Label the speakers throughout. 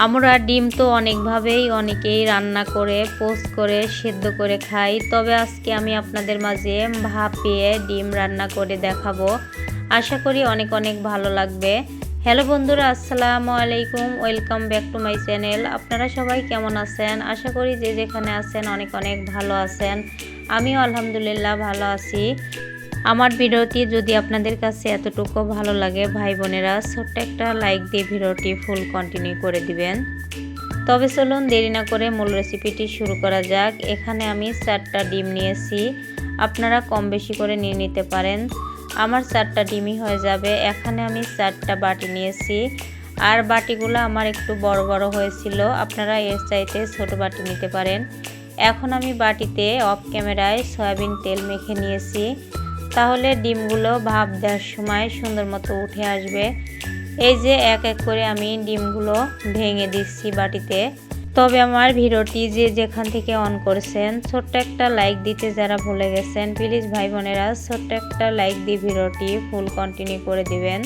Speaker 1: আমরা ডিম তো অনেকভাবেই অনেকেই রান্না করে পোস্ট করে সেদ্ধ করে খাই, তবে আজকে আমি আপনাদের মাঝে ভাপিয়ে ডিম রান্না করে দেখাবো। আশা করি অনেক অনেক ভালো লাগবে। হ্যালো বন্ধুরা, আসসালামু আলাইকুম, welcome back to my channel. আপনারা সবাই কেমন আছেন? আশা করি যে যেখানে আছেন অনেক অনেক ভালো আছেন। আমিও আলহামদুলিল্লাহ ভালো আছি। আমার ভিডিওটি যদি আপনাদের কাছে এতটুকু ভালো লাগে ভাই বোনেরা, ছোট্ট একটা লাইক দিয়ে ভিডিওটি ফুল কন্টিনিউ করে দিবেন। তবে চলুন দেরি না করে মূল রেসিপিটি শুরু করা যাক। এখানে আমি 4টা ডিম নিয়েছি, আপনারা কম বেশি করে নিয়ে নিতে পারেন। আমার 4টা ডিমই হয়ে যাবে। এখানে আমি 4টা বাটি নিয়েছি, আর বাটিগুলো আমার একটু বড় বড় হয়েছিল, আপনারা এর চাইতে ছোট বাটি নিতে পারেন। এখন আমি বাটিতে অফ ক্যামেরায় সয়াবিন তেল মেখে নিয়েছি, তাহলে ডিমগুলো ভাপ দেওয়ার সময় সুন্দর মতো উঠে আসবে। এই যে এক এক করে আমি ডিমগুলো ভেঙে দিচ্ছি বাটিতে। তবে আমার ভিডিওটি যে যেখান থেকে অন করেছেন ছোট্ট একটা লাইক দিতে যারা ভুলে গেছেন, প্লিজ ভাই বোনেরা ছোট্ট একটা লাইক দিয়ে ভিডিওটি ফুল কন্টিনিউ করে দিবেন।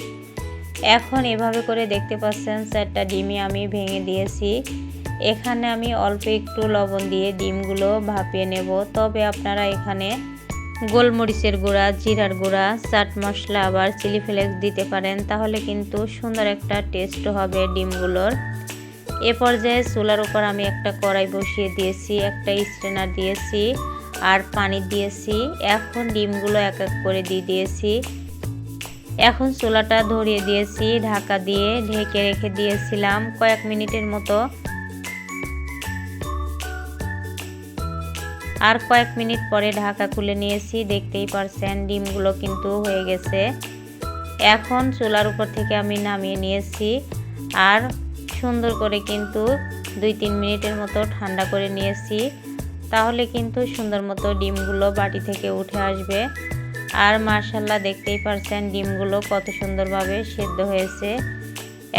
Speaker 1: এখন এভাবে করে দেখতে পাচ্ছেন 4টা ডিমই আমি ভেঙে দিয়েছি। এখানে আমি অল্প একটু লবণ দিয়ে ডিমগুলো ভাপিয়ে নেব। তবে আপনারা এখানে গোলমরিচের গুঁড়া, জিরার গুঁড়া, চাট মশলা আবার চিলি ফ্লেক্স দিতে পারেন, তাহলে কিন্তু সুন্দর একটা টেস্ট হবে ডিমগুলোর। এ পর্যায়ে চুলার উপর আমি একটা কড়াই বসিয়ে দিয়েছি, একটা স্ট্রেনার দিয়েছি আর পানি দিয়েছি। এখন ডিমগুলো এক এক করে দিয়ে দিয়েছি। এখন চুলাটা ধরিয়ে দিয়েছি, ঢাকা দিয়ে ঢেকে রেখে দিয়েছিলাম কয়েক মিনিটের মতো। আর কয়েক মিনিট পরে ঢাকা খুলে নিয়েছি, দেখতেই পারছেন ডিমগুলো কিন্তু হয়ে গেছে। এখন চুলার উপর থেকে আমি নামিয়ে নিয়েছি, আর সুন্দর করে কিন্তু 2-3 মিনিটের মতো ঠান্ডা করে নিয়েছি, তাহলে কিন্তু সুন্দর মতো ডিমগুলো বাটি থেকে উঠে আসবে। আর মাশাআল্লাহ দেখতেই পারছেন ডিমগুলো কত সুন্দরভাবে সেদ্ধ হয়েছে।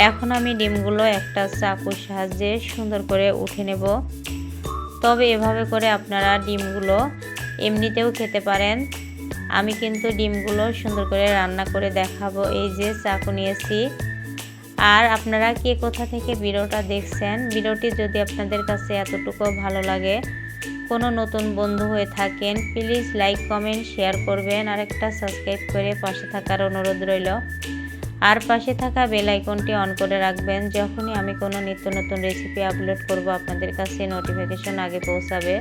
Speaker 1: এখন আমি ডিমগুলো একটা চাকুর সাহায্যে সুন্দর করে উঠে নেব। তবে এভাবে করে আপনারা ডিমগুলো এমনিতেও খেতে পারেন। আমি কিন্তু ডিমগুলো সুন্দর করে রান্না করে দেখাবো। এই যে চাকু নিয়েছি। আর আপনারা কে কোথা থেকে ভিডিওটা দেখছেন, ভিডিওটি যদি আপনাদের কাছে এতটুকু ভালো লাগে, কোনো নতুন বন্ধু হয়ে থাকেন, প্লিজ লাইক কমেন্ট শেয়ার করবেন, আর একটা সাবস্ক্রাইব করে পাশে থাকার অনুরোধ রইল। আর পাশে থাকা বেল আইকনটি অন করে রাখবেন, যখনই আমি কোনো নিত্য নতুন রেসিপি আপলোড করব আপনাদের কাছে নোটিফিকেশন আগে পৌঁছাবে।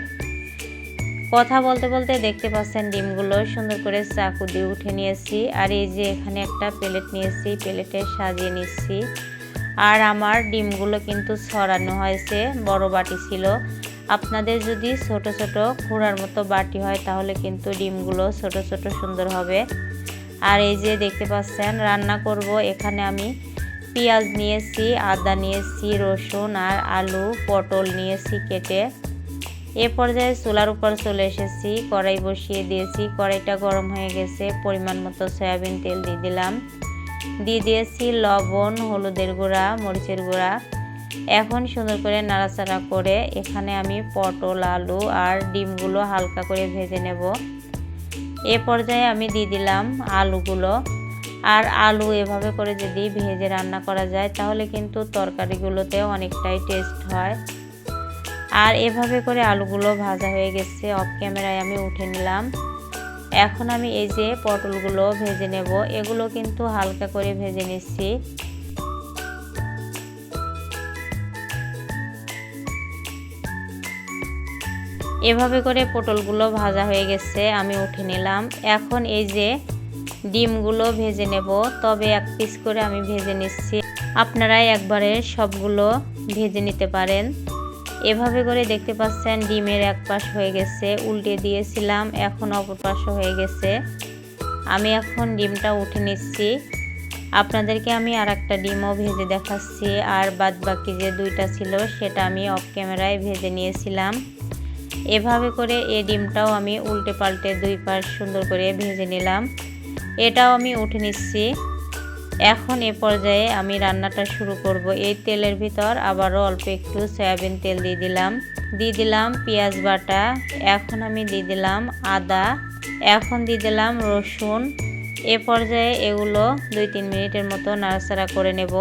Speaker 1: কথা বলতে বলতে দেখতে পাচ্ছেন ডিমগুলো সুন্দর করে চাকু দিয়ে উঠে নিয়েছি। আর এই যে এখানে একটা প্লেট নিয়েছি, প্লেটে সাজিয়ে নিচ্ছি। আর আমার ডিমগুলো কিন্তু ছড়ানো হয়েছে, বড় বাটি ছিল। আপনাদের যদি ছোট ছোট খুঁড়ার মতো বাটি হয় তাহলে কিন্তু ডিমগুলো ছোট ছোট সুন্দর হবে। আর এই যে দেখতে পাচ্ছেন রান্না করব, এখানে আমি পেঁয়াজ নিয়েছি, আদা নিয়েছি, রসুন আর আলু পটল নিয়েছি কেটে। এ পর্যায়ে চুলার উপর চলে এসেছি, কড়াই বসিয়ে দিয়েছি। কড়াইটা গরম হয়ে গেছে, পরিমাণ মতো সয়াবিন তেল দিয়ে দিলাম, দিয়ে দিয়েছি লবণ, হলুদের গুঁড়া, মরিচের গুঁড়া। এখন সুন্দর করে নাড়াচাড়া করে এখানে আমি পটল, আলু আর ডিমগুলো হালকা করে ভেজে নেব। এ পর্যায়ে আমি দিয়ে দিলাম আলুগুলো। আর আলু এভাবে করে যদি ভেজে রান্না করা যায় তাহলে কিন্তু তরকারিগুলোতে অনেকটাই টেস্ট হয়। আর এভাবে করে আলুগুলো ভাজা হয়ে গেছে, অফ ক্যামেরায় আমি উঠে নিলাম। এখন আমি এই যে পটলগুলো ভেজে নেব, এগুলো কিন্তু হালকা করে ভেজে নিচ্ছি। এভাবে করে পটলগুলো ভাজা হয়ে গেছে, আমি উঠে নিলাম। এখন এই যে ডিমগুলো ভেজে নেব, তবে এক পিস করে আমি ভেজে নিচ্ছি, আপনারা একবারে সবগুলো ভেজে নিতে পারেন। এভাবে করে দেখতে পাচ্ছেন ডিমের এক পাশ হয়ে গেছে, উল্টে দিয়েছিলাম, এখন অপর পাশও হয়ে গেছে। আমি এখন ডিমটা উঠে নিচ্ছি, আপনাদেরকে আমি আর একটা ডিমও ভেজে দেখাচ্ছি। আর বাদ বাকি যে 2টা ছিল সেটা আমি অফ ক্যামেরায় ভেজে নিয়েছিলাম। এভাবে করে এই ডিমটাও আমি উল্টে পাল্টে 2 পাশ সুন্দর করে ভেজে নিলাম, এটাও আমি উঠে নিচ্ছি। এখন এ পর্যায়ে আমি রান্নাটা শুরু করব। এই তেলের ভিতর আবারও অল্প একটু সয়াবিন তেল দিয়ে দিলাম পেঁয়াজ বাটা, এখন আমি দিয়ে দিলাম আদা, এখন দিয়ে দিলাম রসুন। এ পর্যায়ে এগুলো 2-3 মিনিটের মতো নাড়াচাড়া করে নেব।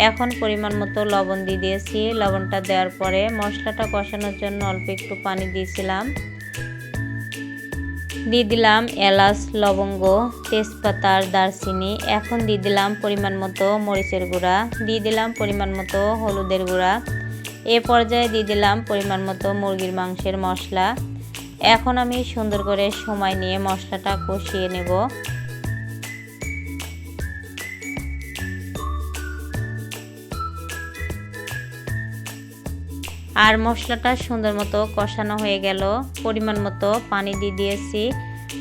Speaker 1: এখন পরিমাণ মতো লবণ দিয়ে দিয়েছি। লবণটা দেওয়ার পরে মশলাটা কষানোর জন্য অল্প একটু পানি দিয়েছিলাম। দিয়ে দিলাম এলাচ, লবঙ্গ, তেজপাতা আর দারচিনি। এখন দিয়ে দিলাম পরিমাণ মতো মরিচের গুঁড়া, দিয়ে দিলাম পরিমাণ মতো হলুদের গুঁড়া। এ পর্যায়ে দিয়ে দিলাম পরিমাণ মতো মুরগির মাংসের মশলা। এখন আমি সুন্দর করে সময় নিয়ে মশলাটা কষিয়ে নেব। আর মশলাটা সুন্দর মতো কষানো হয়ে গেল। পরিমাণ মতো পানি দিয়ে দিয়েছি।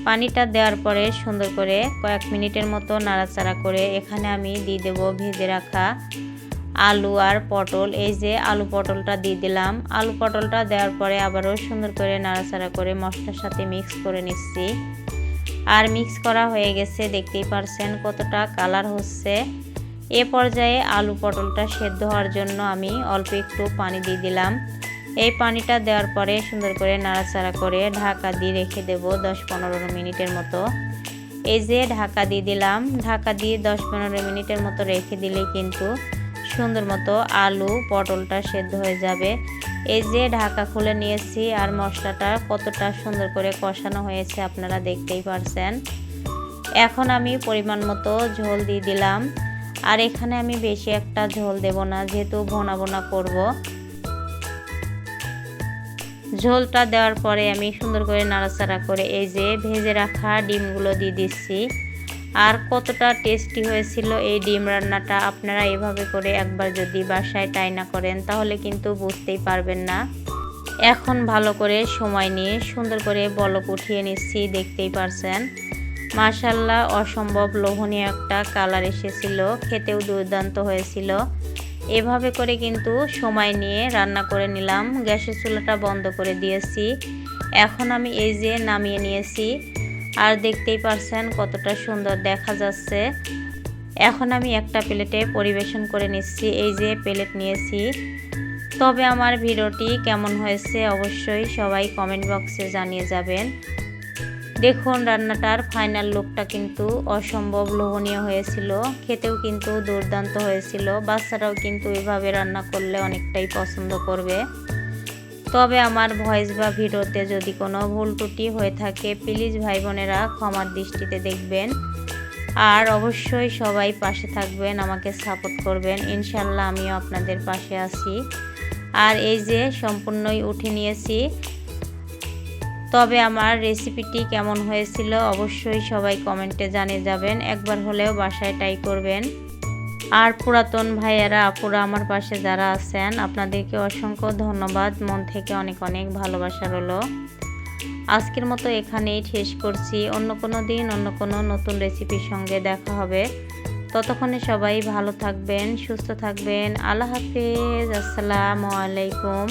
Speaker 1: পানিটা দেওয়ার পরে সুন্দর করে কয়েক মিনিটের মতো নাড়াচাড়া করে এখানে আমি দিয়ে দেব ভেজে রাখা আলু আর পটল। এই যে আলু পটলটা দিয়ে দিলাম। আলু পটলটা দেওয়ার পরে আবারও সুন্দর করে নাড়াচাড়া করে মশলার সাথে মিক্স করে নিচ্ছি। আর মিক্স করা হয়ে গেছে, দেখতেই পারছেন কতটা কালার হচ্ছে। এ পর্যায়ে আলু পটলটা সেদ্ধ হওয়ার জন্য আমি অল্প একটু পানি দিয়ে দিলাম। এই পানিটা দেওয়ার পরে সুন্দর করে নাড়াচাড়া করে ঢাকা দিয়ে রেখে দেব 10-15 মিনিটের মতো। এই যে ঢাকা দিয়ে দিলাম। ঢাকা দিয়ে 10-15 মিনিটের মতো রেখে দিলে কিন্তু সুন্দর মতো আলু পটলটা সেদ্ধ হয়ে যাবে। এই যে ঢাকা খুলে নিয়েছি আর মশলাটা কতটা সুন্দর করে কষানো হয়েছে আপনারা দেখতেই পারছেন। এখন আমি পরিমাণ মতো ঝোল দিয়ে দিলাম। আর এখানে আমি বেশি একটা ঝোল দেব না, যেহেতু ভোনা ভোনা করব। ঝোলটা দেওয়ার পরে আমি সুন্দর করে নাড়াচাড়া করে এই যে ভেজে রাখা ডিমগুলো দিয়ে দিচ্ছি। আর কতটা টেস্টি হয়েছিল এই ডিম রান্নাটা। আপনারা এভাবে করে একবার যদি বাসায় ট্রাই না করেন তাহলে কিন্তু বুঝতেই পারবেন না। এখন ভালো করে সময় নিয়ে সুন্দর করে বলক উঠিয়ে নিচ্ছি, দেখতেই পারছেন। মাশাআল্লাহ, অসম্ভব লোভনীয় একটা কালার এসেছিল, খেতেও দুর্দান্ত হয়েছিল। এভাবে করে কিন্তু সময় নিয়ে রান্না করে নিলাম। গ্যাসের চুলাটা বন্ধ করে দিয়েছি। এখন আমি এই যে নামিয়ে নিয়েছি। আর দেখতেই পারছেন কতটা সুন্দর দেখা যাচ্ছে। এখন আমি একটা প্লেটে পরিবেশন করে নিচ্ছি। এই যে প্লেট নিয়েছি। তবে আমার ভিডিওটি কেমন হয়েছে অবশ্যই সবাই কমেন্ট বক্সে জানিয়ে যাবেন। দেখুন রান্নাটার ফাইনাল লুকটা কিন্তু অসম্ভব লোভনীয় হয়েছিল, খেতেও কিন্তু দুর্দান্ত হয়েছিল। বাচ্চারাও কিন্তু এভাবে রান্না করলে অনেকটাই পছন্দ করবে। তবে আমার ভয়েস বা ভিডিওতে যদি কোনো ভুল ত্রুটি হয়ে থাকে প্লিজ ভাই বোনেরা ক্ষমার দৃষ্টিতে দেখবেন। আর অবশ্যই সবাই পাশে থাকবেন, আমাকে সাপোর্ট করবেন। ইনশাল্লাহ আমিও আপনাদের পাশে আছি। আর এই যে সম্পূর্ণই উঠে নিয়েছি। তবে আমার রেসিপিটি কেমন হয়েছিল অবশ্যই সবাই কমেন্টে জানিয়ে যাবেন। একবার হলেও বাসায় ট্রাই করবেন। আর পুরাতন ভাইয়েরা আপুরা আমার পাশে যারা আছেন আপনাদেরকে অসংখ্য ধন্যবাদ, মন থেকে অনেক অনেক ভালোবাসা রইলো। আজকের মতো এখানেই শেষ করছি। অন্য কোনো দিন অন্য কোনো নতুন রেসিপির সঙ্গে দেখা হবে। ততক্ষণে সবাই ভালো থাকবেন, সুস্থ থাকবেন। আল্লাহ হাফেজ। আসসালামু আলাইকুম।